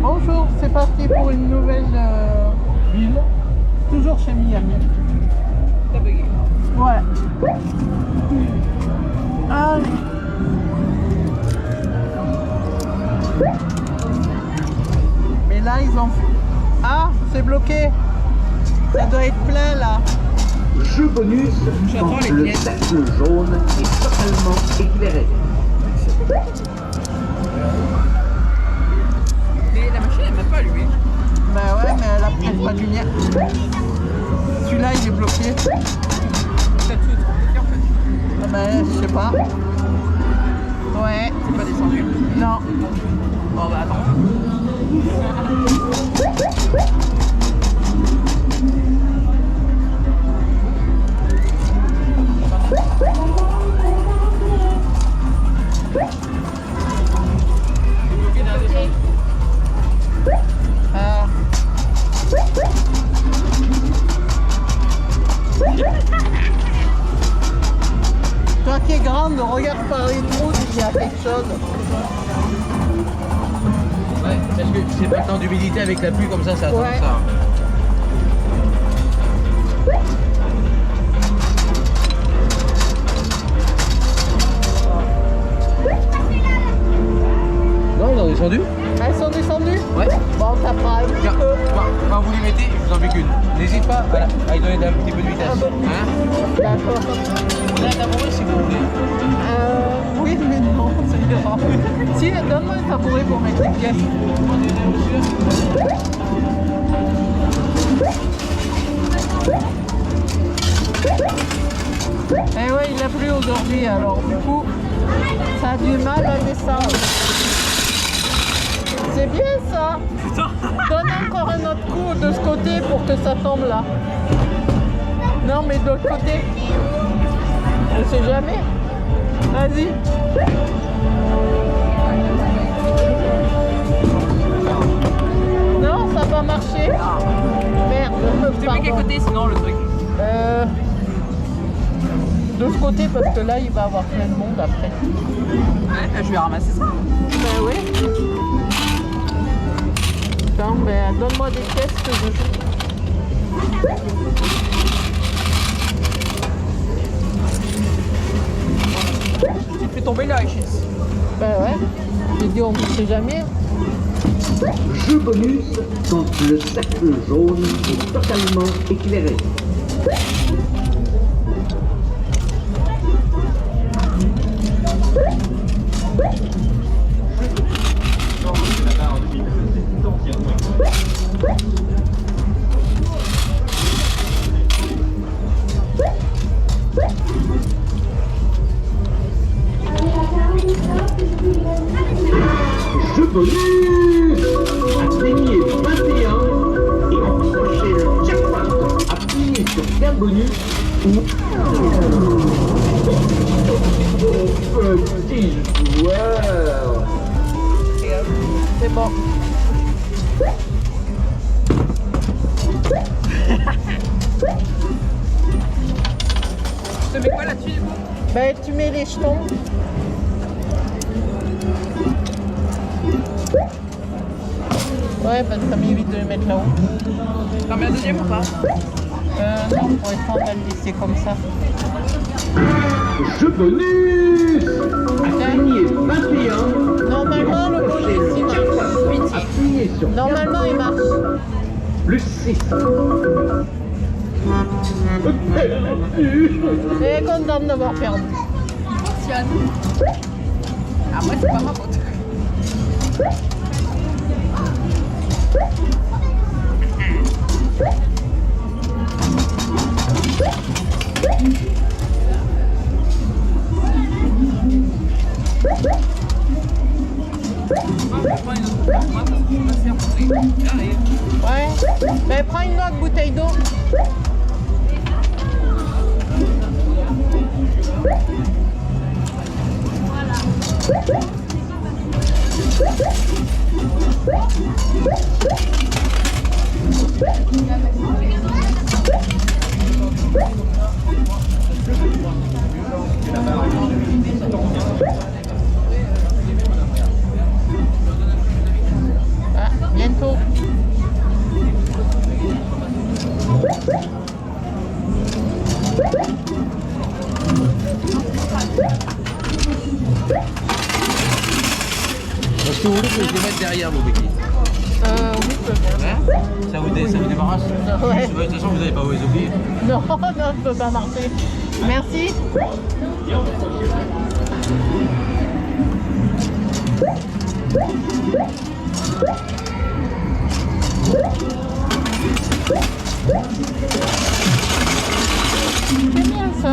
Bonjour, c'est parti pour une nouvelle ville. Toujours chez Miami. T'as bugué. Ouais. Allez. Mais là, ils ont... Ah, c'est bloqué. Ça doit être plein, là. Jeu bonus J'attends quand les le pièces. cercle jaune est totalement éclairé. Mais la machine, elle m'a pas allumé. Bah ouais, mais elle a peut-être pas de lumière. Celui-là, il est bloqué. T'as tout bloqué en fait. Ah bah, je sais pas. Ouais. C'est pas descendu. Non. Bon bah attends. Ah. Toi qui es grande, regarde par les trous s'il y a quelque chose. Ouais, parce que c'est pas le temps d'humidité avec la pluie comme ça attend Ouais. ça. Non, ils ont descendu. Elles sont descendues? Ouais. Bon, ça fera un petit Tiens, peu. quand vous les mettez, je vous en fais qu'une. N'hésite pas à y donner un petit peu de vitesse. Ah bon. Hein? D'accord. On a un tabouret si vous voulez. Oui, mais non, c'est grave. Si, donne-moi un tabouret pour mettre les pièces. Eh ouais, il a plu aujourd'hui, alors du coup, ça a du mal à descendre. C'est bien ça. Donne encore un autre coup de ce côté pour que ça tombe là. Non, mais de l'autre côté. On sait jamais. Vas-y. Non, ça va pas marcher. Merde. C'est pas quel pardon. côté sinon le truc. De ce côté parce que là il va y avoir plein de monde après. Ouais, je vais ramasser ça. Ben oui. Attends, ben donne-moi des pièces que je joue. Tu te fais tomber là, Ichis. Ben ouais. J'ai dit on ne sait jamais. Jeu bonus quand le cercle jaune est totalement éclairé. Jeu bonus! Atteignez 21 et emprochez le jackpot. Appuyez sur gain bonus ou... Petit joueur! C'est bon. Tu te mets quoi là-dessus du coup? Ben tu mets les jetons. Ouais, ben ça m'évite de le mettre là-haut. T'en mets un deuxième ou pas? Non, pour l'instant on va le laisser comme ça. Jeu bonus! Atteignez 21. Normalement le bonus il marche. Appuyez sur Normalement il marche. plus 6. Et contente d'avoir perdu. Tiens. Après c'est pas ma faute. Ouais. Ben prends une autre bouteille d'eau. Ah, viens je vais mettre derrière vos béquilles. Oui, peut-être. Hein ça vous débarrasse? Ouais. De toute façon, vous n'allez pas vous les oublier. Non, non, je peux pas marcher. Merci. C'est bien ça.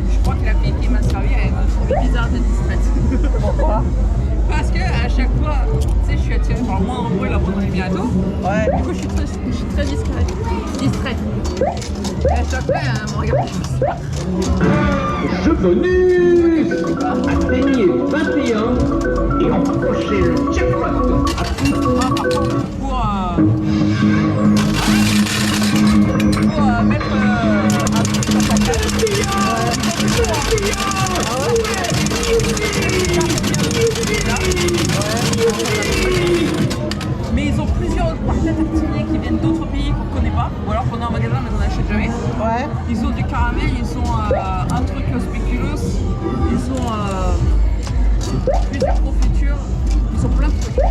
Je crois que la fille qui m'a servi, elle m'a trouvé bizarre d'être discrète. Pourquoi? Parce que à chaque fois, tu sais, je suis attirée par le moindre bruit, la moindre bientôt. Ouais. Du coup, je suis très discrète. Et à chaque fois, elle me regarde. Je bonus. Atteignez 21 et emprochez le jackpot. Pour mettre un truc sur sa carte. Mais ils ont plusieurs autres partenaires tartiniers qui viennent d'autres pays qu'on ne connaît pas, ou alors qu'on est en magasin mais qu'on n'achète jamais. Ouais. Ils ont du caramel, ils ont un truc spéculoos, ils ont plusieurs confitures, ils ont plein de trucs.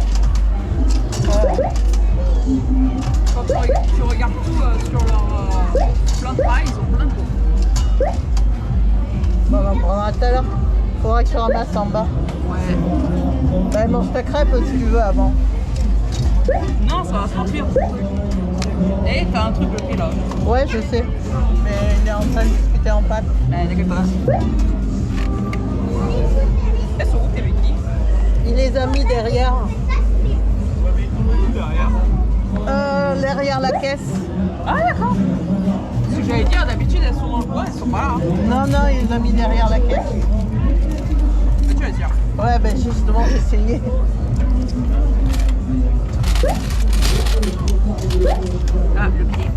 Quand tu regardes tout sur leur plein de pailles, ils ont plein de trucs. Bon, on en prendra tout à l'heure. Faudra que tu ramasses en bas. Ouais. Bah, mange ta crêpe si tu veux avant. Non, ça va se remplir. Et t'as un truc de pied là. Ouais, je sais. Mais il est en train de discuter en pâte. T'inquiète pas. Elles sont où tes béquilles? Il les a mis derrière. Derrière la caisse. Ah d'accord. Ce que j'allais dire, d'habitude elles sont dans le bois, elles sont pas là. Non, non, il les a mis derrière la caisse. Mais tu vas dire. Ouais, ben justement, j'ai essayé. Ah, le pied.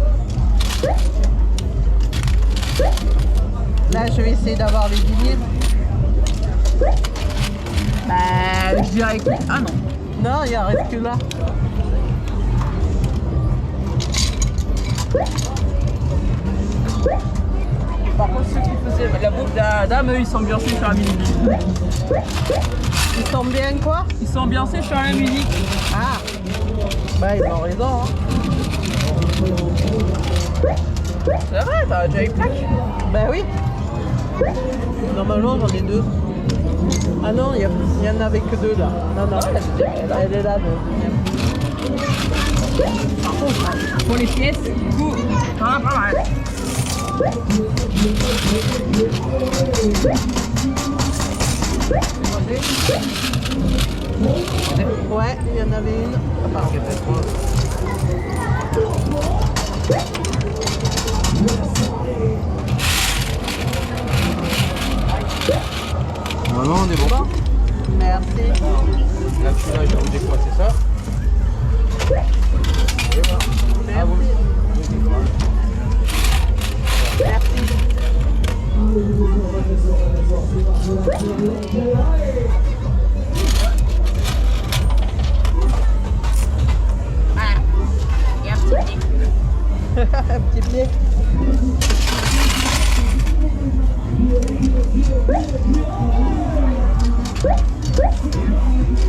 Là, je vais essayer d'avoir les 10 000. Je dirais que... Ah non. Non, il en reste que là. Par contre, ceux qui faisaient la bouffe d'Adam, eux, ils s'ambiançaient sur la musique. Ils sont bien quoi? Ils s'ambiançaient sur la musique. Ah. Bah, ils ont raison, hein. C'est vrai, t'as déjà eu plaque. Bah oui. Normalement, j'en ai 2. Ah non, il y en avait que 2 là. Non, non. Elle est là. Pour les pièces, du coup, pas mal. Ouais, il y en avait une. Ah, pardon. Normalement, on est bon. Merci. Là, celui-là, j'ai envie de quoi, c'est ça. Et voilà. Ah, vous. Merci. Un petit pied.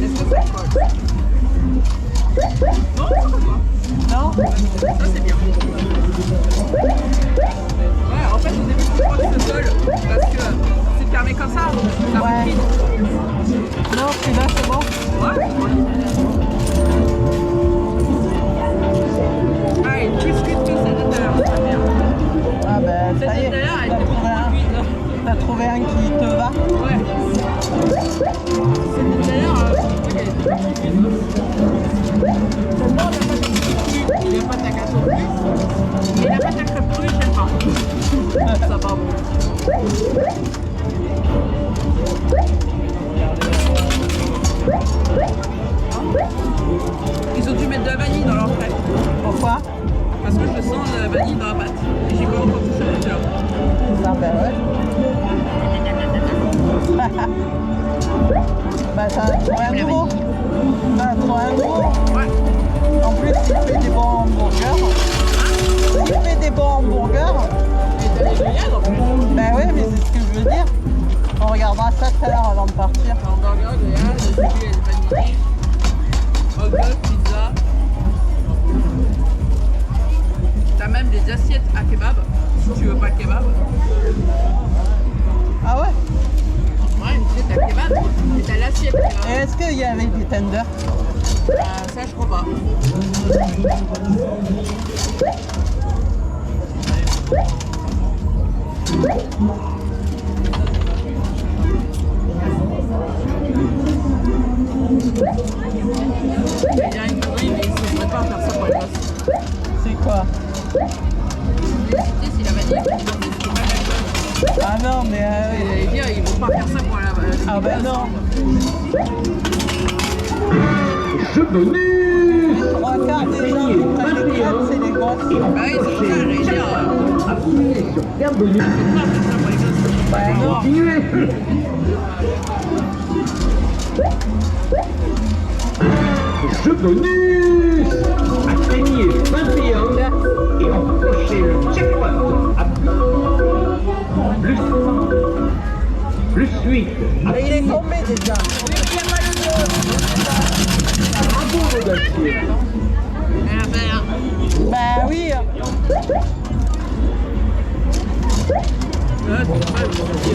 Est-ce que ça colle? Non, ça c'est bien. Ouais, en fait au début je crois que ça colle parce que c'est fermé comme ça, donc ça Ouais. vite. Non, celui-là c'est bon. Ouais. Ah, il est plus cuite que celle de tout à l'heure, c'est bien. Ah ben Celle ça y de tout à est, l'heure elle t'as était beaucoup trouvé un. plus cuite. T'as trouvé un qui te va. Ouais. Celle de tout à l'heure, je trouvais qu'elle était plus cuite. Celle-là, il n'y a pas de tacasso plus. Mais il n'a pas de crêpe crue, j'aime pas. Ça va bon. Ils ont dû mettre de la vanille dans leur crêpe. Pourquoi? Parce que je sens la vanille dans la pâte. Et j'ai pas encore touché à celui-là. Ah ben ouais. Bah t'as trouvé un nouveau. T'as trouvé un nouveau. Ouais. En plus il fait des bons hamburgers. Il fait des bons hamburgers. Et t'as des grillades en plus. Ben ouais, mais c'est ce que je veux dire. On regardera ça tout à l'heure avant de partir. T'as hamburger, grillades, des sucres et des vanilles. Hot dog, pizza. T'as même des assiettes à kebab, si tu veux pas le kebab. Ah ouais? Ouais, une assiette à kebab. Et t'as l'assiette Et kebab. est-ce qu'il y avait des tenders? Ça, je crois pas. Il y a une connerie, mais ils ne devraient pas faire ça pour les gosses. C'est quoi? Si la vanille, c'est pas la chose. Ah non, mais J'allais dire, ils vont pas faire ça pour la ah ben non. Je bonus. 3/4 des gens qui prennent les crêpes, c'est les gosses. Bah oui, c'est ça, j'allais dire. Appuyez sur Faire bonus. Ils vont pas faire ça pour les gosses. Ben non. Continuez. Je bonus. Atteignez 21 et emprochez le jackpot. Plus 8. Et il est tombé déjà. Bravo, l'audacieux. Et la mère. Ben oui. Là, c'est normal, je me dis,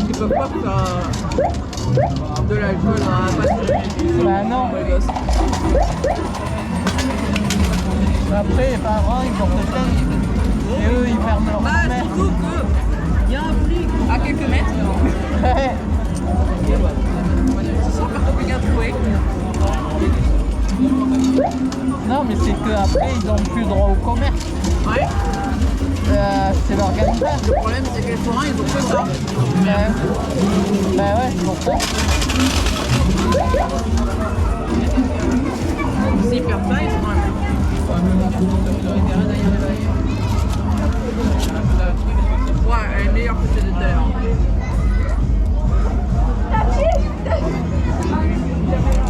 ils peuvent pas faire de l'alcool dans la pâte. Bah non. Pour les gosses. Après, les parents, ils portent plainte. Et eux, ils ferment leur Bah, commerce. surtout qu'il y a un prix à quelques mètres. C'est super compliqué à trouver. Non, mais c'est qu'après, ils n'ont plus droit au commerce. Ouais. C'est l'organisateur. Le problème, c'est que les forains, ils ont que ça. Ben ouais, c'est pour ça. S'ils perdent ça, ils sont dans la merde. Ouais, elle est meilleure que celle de tout à l'heure.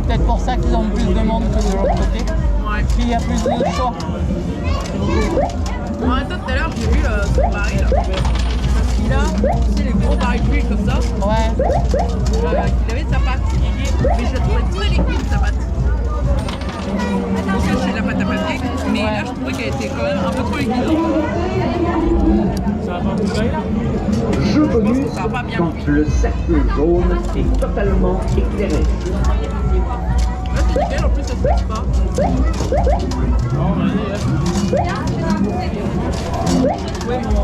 Peut-être pour ça qu'ils ont plus de monde que de l'autre côté. Ouais. Qu'il y a plus de choix. En même temps, tout à l'heure, j'ai vu son baril. Parce qu'il a, tu sais, les gros barils d'huile comme ça. Ouais. Qu'il avait de sa pâte. Mais je la trouvais très liquide, sa pâte. Parce que c'est de la pâte à pâté. Mais là, je trouvais qu'elle était quand même un peu trop liquide. Je bonus Ça va pas bien quand cuit. le cercle jaune est totalement éclairé. Là, c'est nickel, en plus, ça se pique pas. Ouais, bon.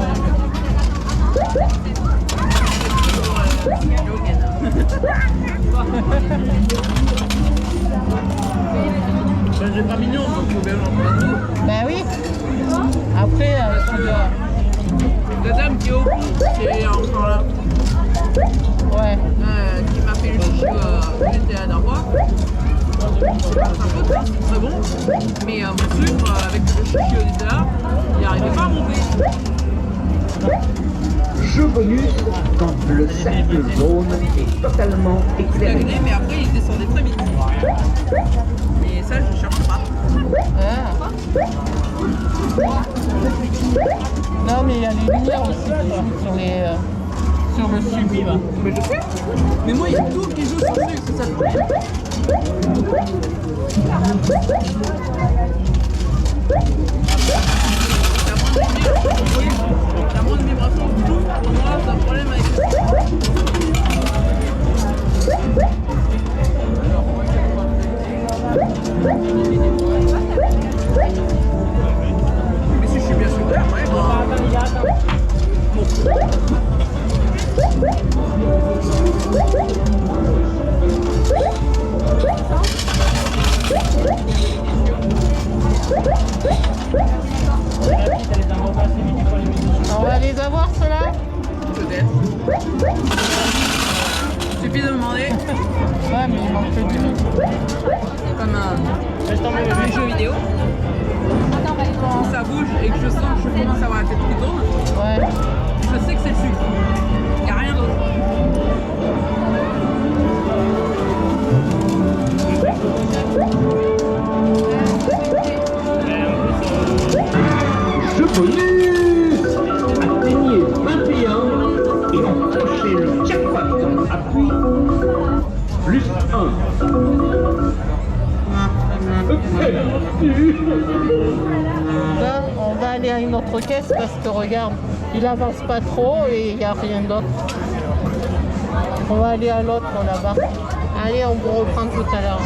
C'est pas mignon, donc faut bien en prendre tout. Bah oui. Après, tu dois... La dame qui est au bout, qui est encore là, Ouais. qui m'a fait le chouchou quand j'étais la dernière fois. C'est pas sa faute, hein, c'est très bon. Mais mon sucre, avec le chouchou au Nutella, il n'arrivait pas à monter. Jeu bonus quand le cercle jaune est totalement Il éclairé. stagnait, mais après il descendait très vite. Et ça, je cherche pas. Ah. Non, mais il y a les lumières aussi qui jouent sur le sucre. Mais je sais. Mais moi, il y a tout qui joue sur le sucre, c'est ça le problème. La moindre vibration, tout, pour moi, c'est un problème avec ça. Mais si je suis bien super, ouais, bon. On va les avoir, ceux-là? Peut-être. Suffit de me demander. Ouais, mais il manque que 10 minutes. C'est comme un jeu vidéo. Quand ça bouge et que je sens que je commence à avoir la tête qui tourne, Ouais. je sais que c'est le sucre. Il n'y a rien d'autre. Jeu bonus! Atteignez 21 et enclenchez le jackpot. Appui plus 1. Là, on va aller à une autre caisse parce que regarde, il avance pas trop et il n'y a rien d'autre. On va aller à l'autre là-bas. Allez, on vous reprend tout à l'heure.